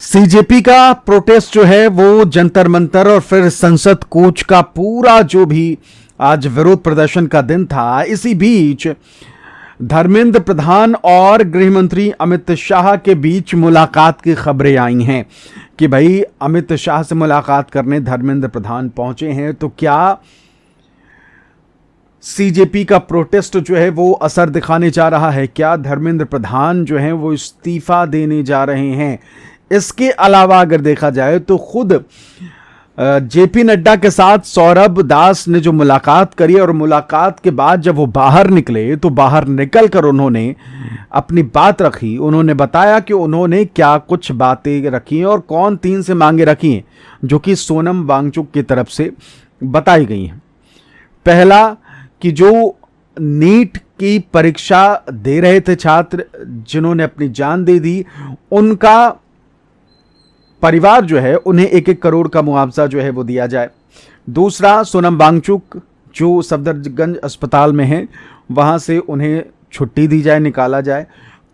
CJP का protest जो है वो जंतर मंतर और फिर संसद कूच का पूरा जो भी आज विरोध प्रदर्शन का दिन था, इसी बीच धर्मेंद्र प्रधान और गृह मंत्री अमित शाह के बीच मुलाकात की खबरें आई हैं कि भाई अमित शाह से मुलाकात करने धर्मेंद्र प्रधान पहुंचे हैं। तो क्या सीजेपी का प्रोटेस्ट जो है वो असर दिखाने जा रहा है? क्या धर्मेंद्र प्रधान जो है वो इस्तीफा देने जा रहे हैं? इसके अलावा अगर देखा जाए तो खुद जेपी नड्डा के साथ सौरभ दास ने जो मुलाकात करी और मुलाकात के बाद जब वो बाहर निकले तो बाहर निकलकर उन्होंने अपनी बात रखी। उन्होंने बताया कि उन्होंने क्या कुछ बातें रखी हैं और कौन 3 से मांगे रखी हैं जो कि सोनम वांगचुक की तरफ से बताई गई हैं। पहला कि जो नीट की परीक्षा दे रहे थे छात्र जिन्होंने अपनी जान दे दी, उनका परिवार जो है उन्हें 1-1 करोड़ का मुआवजा जो है वो दिया जाए। दूसरा, सोनम वांगचुक जो सफदरजंग अस्पताल में है वहां से उन्हें छुट्टी दी जाए, निकाला जाए।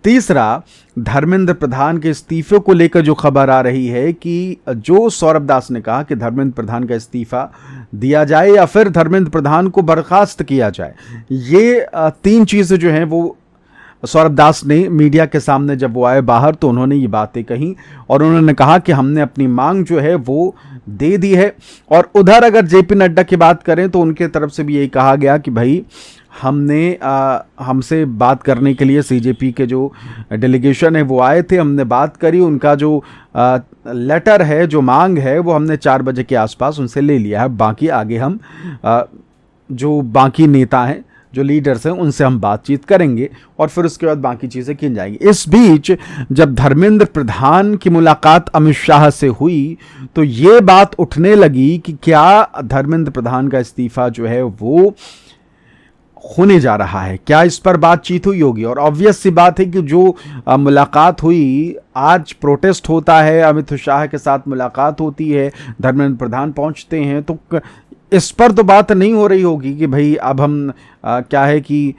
तीसरा, धर्मेंद्र प्रधान के इस्तीफे को लेकर जो खबर आ रही है कि जो सौरभ दास ने कहा कि धर्मेंद्र प्रधान का इस्तीफा दिया जाए या फिर धर्मेंद्र प्रधान को बर्खास्त किया जाए। ये 3 चीजें जो हैं वो सौरभ दास ने मीडिया के सामने जब वो आए बाहर तो उन्होंने ये बातें कही और उन्होंने कहा कि हमने अपनी मांग जो है वो दे दी है। और उधर अगर जेपी नड्डा की बात करें तो उनके तरफ से भी यही कहा गया कि भाई हमसे बात करने के लिए सीजेपी के जो डेलीगेशन है वो आए थे, हमने बात करी, उनका जो लेटर है, जो मांग है वो हमने 4 बजे के आसपास उनसे ले लिया है। बाकी आगे हम जो बाकी नेता हैं, जो लीडर्स हैं, उनसे हम बातचीत करेंगे और फिर उसके बाद बाकी चीज़ें की जाएंगी। इस बीच जब धर्मेंद्र प्रधान की मुलाकात अमित शाह से हुई तो ये बात उठने लगी कि क्या धर्मेंद्र प्रधान का इस्तीफा जो है वो होने जा रहा है, क्या इस पर बातचीत हुई होगी? और ऑब्वियस सी बात है कि जो मुलाकात हुई, आज प्रोटेस्ट होता है, अमित शाह के साथ मुलाकात होती है, धर्मेंद्र प्रधान पहुंचते हैं, तो इस पर तो बात नहीं हो रही होगी कि भाई अब हम क्या है कि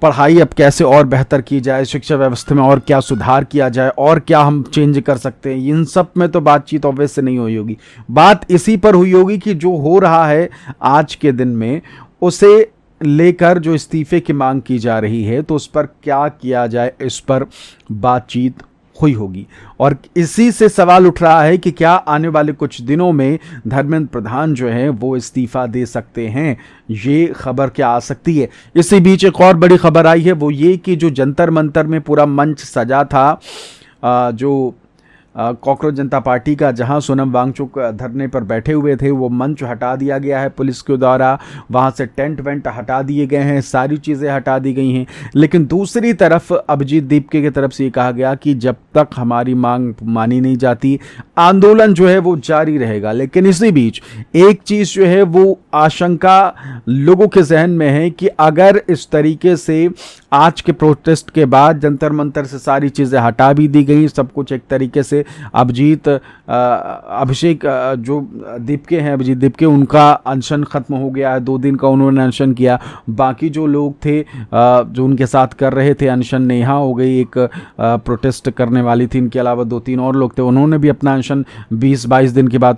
पढ़ाई अब कैसे और बेहतर की जाए, शिक्षा व्यवस्था में और क्या सुधार किया जाए और क्या हम चेंज कर सकते हैं। इन सब में तो बातचीत ऑब्वियस से नहीं हुई होगी। बात इसी पर हुई होगी कि जो हो रहा है आज के दिन में, उसे लेकर जो इस्तीफे की मांग की जा रही है तो उस पर क्या किया जाए, इस पर बातचीत हुई होगी। और इसी से सवाल उठ रहा है कि क्या आने वाले कुछ दिनों में धर्मेंद्र प्रधान जो है वो इस्तीफा दे सकते हैं। ये खबर क्या आ सकती है? इसी बीच एक और बड़ी खबर आई है, वो ये कि जो जंतर मंतर में पूरा मंच सजा था, जो कॉकरोच जनता पार्टी का, जहां सोनम वांगचुक धरने पर बैठे हुए थे, वो मंच हटा दिया गया है पुलिस के द्वारा। वहां से टेंट वेंट हटा दिए गए हैं, सारी चीज़ें हटा दी गई हैं। लेकिन दूसरी तरफ अभिजीत दीपके की तरफ से ये कहा गया कि जब तक हमारी मांग मानी नहीं जाती, आंदोलन जो है वो जारी रहेगा। लेकिन इसी बीच एक चीज़ जो है वो आशंका लोगों के जहन में है कि अगर इस तरीके से आज के प्रोटेस्ट के बाद जंतर मंतर से सारी चीज़ें हटा भी दी गई, सब कुछ एक तरीके से अभिषेक जो दीपके हैं, अभिजीत दीपके, उनका अनशन खत्म हो गया है। 2 दिन का उन्होंने अनशन किया। बाकी जो लोग थे जो उनके साथ कर रहे थे अनशन, नेहा हो गई एक प्रोटेस्ट करने वाली थी, इनके अलावा 2-3 और लोग थे, उन्होंने भी अपना अनशन 20-22 दिन के बाद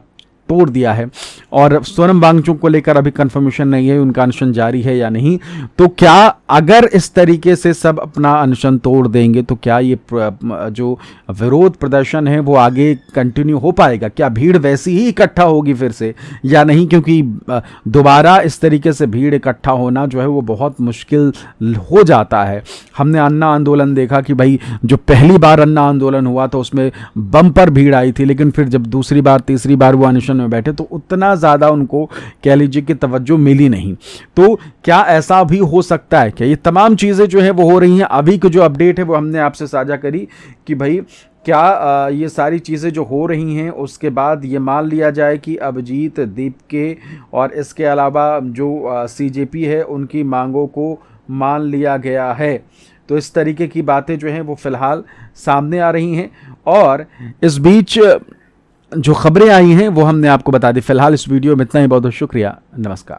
तोड़ दिया है। और सोनम वांगचुक को लेकर अभी कंफर्मेशन नहीं है उनका अनशन जारी है या नहीं। तो क्या अगर इस तरीके से सब अपना अनशन तोड़ देंगे तो क्या ये जो विरोध प्रदर्शन है वो आगे कंटिन्यू हो पाएगा? क्या भीड़ वैसी ही इकट्ठा होगी फिर से या नहीं? क्योंकि दोबारा इस तरीके से भीड़ इकट्ठा होना जो है वो बहुत मुश्किल हो जाता है। हमने अन्ना आंदोलन देखा कि भाई जो पहली बार अन्ना आंदोलन हुआ तो उसमें बम्पर भीड़ आई थी, लेकिन फिर जब दूसरी बार तीसरी बार वो अनशन में बैठे तो उतना ज़्यादा उनको कह लीजिए कि तवज्जो मिली नहीं। तो क्या ऐसा भी हो सकता है? क्या ये तमाम चीज़ें जो है वो हो रही हैं? अभी की जो अपडेट है वो हमने आपसे साझा करी कि भाई क्या ये सारी चीज़ें जो हो रही हैं उसके बाद ये मान लिया जाए कि अभिजीत दीपके और इसके अलावा जो सीजेपी है उनकी मांगों को मान लिया गया है। तो इस तरीके की बातें जो हैं वो फ़िलहाल सामने आ रही हैं और इस बीच जो खबरें आई हैं वो हमने आपको बता दी। फिलहाल इस वीडियो में इतना ही। बहुत बहुत शुक्रिया। नमस्कार।